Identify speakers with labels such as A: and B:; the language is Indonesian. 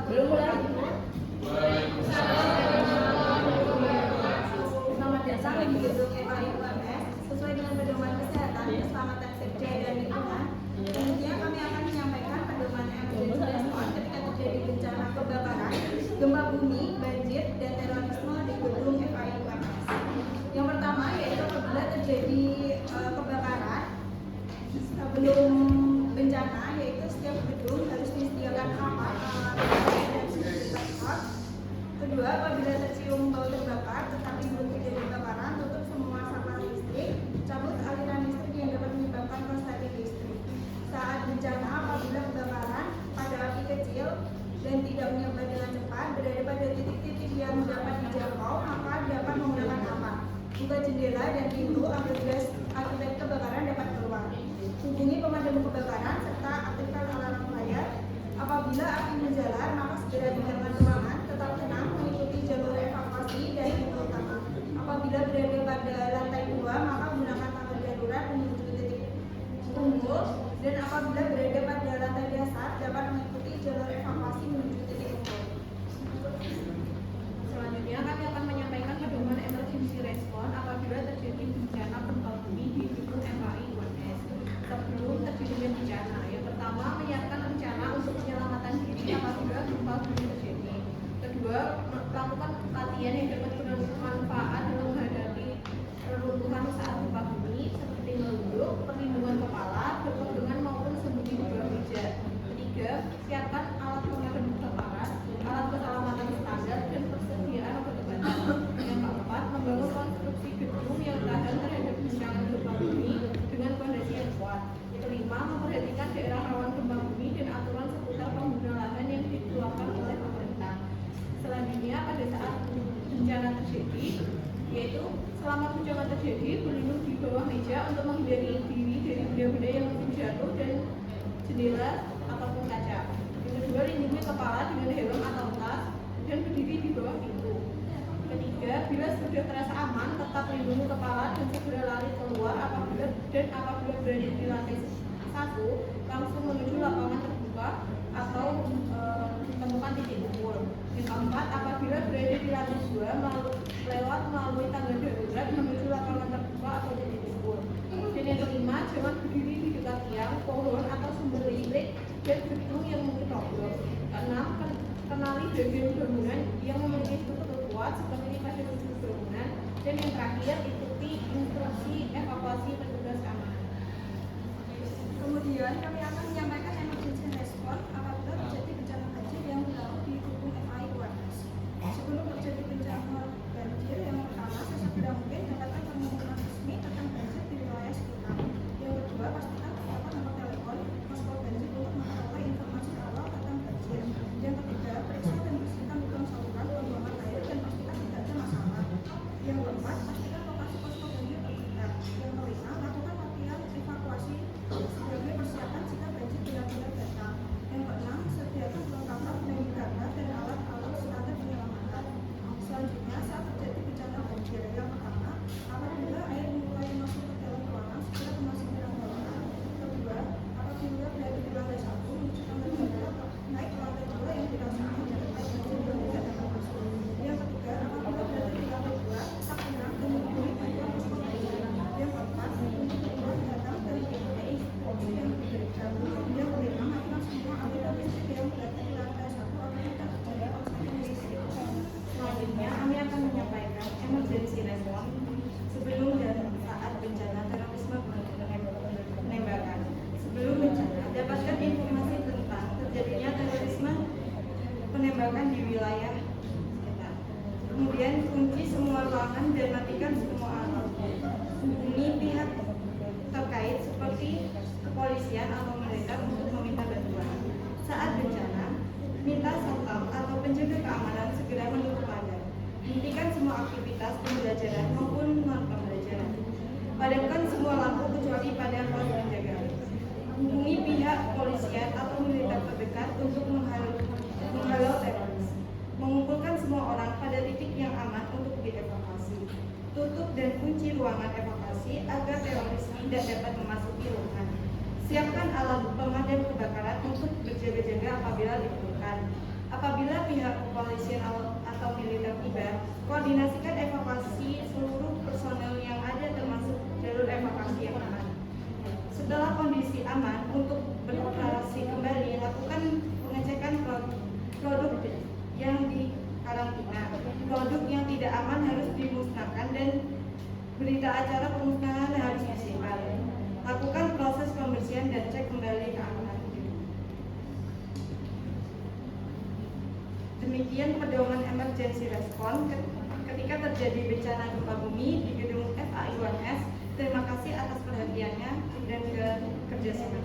A: Belum mulai.
B: Selamat datang di gedung FAI-UMS. Sesuai dengan pedoman kesehatan, keselamatan kerja dan lingkungan, selanjutnya kami akan menyampaikan pedoman emergency response ketika terjadi bencana kebakaran, gempa bumi, banjir, dan terorisme di gedung FAI-UMS. Yang pertama yaitu apabila terjadi kebakaran sebelum bencana, yaitu setiap gedung harus disediakan alat dan security. Kedua, apabila tercium bau terbakar tetapi belum terjadi kebakaran, tutup semua saluran listrik, cabut aliran listrik yang dapat menyebabkan korsleting listrik. Saat bencana, apabila kebakaran pada api kecil dan tidak menyebar dengan cepat, berada pada titik-titik yang dapat dijangkau, maka dapat menggunakan alat. Buka jendela dan pintu agar gas akibat kebakaran dapat keluar. Hubungi pemadam kebakaran serta aktifkan alarm fire. Apabila api menjalar, maka segera tinggalkan ruangan, tetap tenang, mengikuti jalur evakuasi dari pintu utama. Apabila berada pada lantai 2, maka gunakan tangga darurat menuju titik kumpul, dan apabila berada pada lantai dasar, dapat mengikuti jalur evakuasi menuju titik kumpul.
C: Selanjutnya kami akan menyampaikan pedoman emergency response apabila terjadi bencana gempa bumi di gedung FAI-UMS. Sebelum terjadinya bencana, yang pertama menyiapkan rencana untuk penyelamatan diri apabila gempa bumi terjadi. Kedua, melakukan latihan yang dapat bermanfaat dalam menghadapi reruntuhan saat gempa bumi seperti melunduk, perlindungan kepala, berpegangan maupun sembunyi di bawah meja. Ketiga, siapkan alat pemadam kebakaran, alat keselamatan standar dan persediaan obat-obatan. Yang keempat, membangun konstruksi gedung yang tahan terhadap guncangan gempa bumi dengan fondasi yang kuat. Yang kelima, memperhatikan daerah rawan gempa bumi dan aturan seputar pengguna lahan yang dikeluarkan oleh pemerintah. Selanjutnya, pada saat bencana terjadi, yaitu selama bencana terjadi, berlindung di bawah meja untuk menghindari diri dari benda-benda yang mungkin jatuh dan jendela ataupun kaca. Yang kedua, lindungi kepala dengan helm atau tas dan berdiri di bawah pintu. Ketiga, bila sudah terasa aman, tetap lindungi kepala dan segera lari keluar apabila berada di lantai 1, langsung menuju lapangan terbuka atau ditemukan titik kumpul. Yang keempat, apabila berada di lantai 2, melalui tangga darurat menuju lapangan terbuka atau titik kumpul. Dan yang kelima, jangan berdiri di dekat tiang, pohon atau sumber listrik dan gedung yang mungkin roboh. Keenam, kenali bagian bangunan yang memiliki struktur kuat seperti pada sudut bangunan. Dan yang terakhir, ikuti instruksi evakuasi petugas keamanan.
B: Kemudian kami akan menyampaikan emergency response apabila terjadi bencana banjir yang berlaku di gedung FAI-UMS. Sebelum terjadi bencana banjir, yang pertama, sesegera mungkin dapatkan pengumuman resmi tentang banjir di wilayah sekitar. Yang kedua, pastikan terdapat nomor telepon posko banjir untuk mengetahui informasi awal tentang banjir. Yang ketiga, periksa dan bersihkan lubang saluran pembuangan air dan pastikan tidak ada masalah. Yang keempat, pastikan lokasi posko banjir terdekat. Yang kelima, lakukan latihan evakuasi sebagai persiapan jika banjir benar-benar datang. Yang keenam, sediakan perlengkapan dari garda dan alat-alat standar penyelamatan. Selanjutnya, saat terjadi bencana banjir, yang pertama, apabila air mulai masuk ke dalam ruangan, segera kemasi dalam ruangan. Kedua, apabila berada di lantai 1, menuju tangga darurat, naik ke lantai 2 yang dirasakan jarak air banjir dan tidak dapat masuk. Yang ketiga, apabila berada di lantai 2, tetap tenang dan menghubungi bantuan posko banjir. Yang keempat, untuk datang dari PPI yang diberikan. Yang kelima, matikan semua aliran listrik yang berada di lantai 1 agar tidak terjadi korsleting listrik.
C: Selanjutnya, kami akan menyampaikan emergency response sebelum dan saat bencana terorisme penembakan. Sebelum bencana, dapatkan informasi tentang terjadinya terorisme penembakan di wilayah sekitar. Kemudian, kunci semua ruangan dan matikan semua alat. Hubungi pihak terkait seperti kepolisian atau militer untuk meminta bantuan. Saat bencana, minta satpam atau penjaga keamanan segera menutup pagar. Hentikan semua aktivitas pembelajaran maupun non-pembelajaran. Padamkan semua lampu kecuali pada pos penjagaan. Hubungi pihak kepolisian atau militer terdekat untuk menghalau teroris. Mengumpulkan semua orang pada titik yang aman untuk dievakuasi. Tutup dan kunci ruangan evakuasi agar teroris tidak dapat memasuki ruangan. Siapkan alat pemadam kebakaran untuk berjaga-jaga apabila diperlukan. Apabila Koordinasikan evakuasi seluruh personel yang ada termasuk jalur evakuasi yang aman. Setelah kondisi aman untuk beroperasi kembali, lakukan pengecekan produk yang di karantina. Produk yang tidak aman harus dimusnahkan dan berita acara pemusnahan harus disimpan. Lakukan proses pembersihan dan cek kembali keamanan. Demikian pedoman emergency response ketika terjadi bencana gempa bumi di gedung FAI 1S. Terima kasih atas perhatiannya dan kerjasama.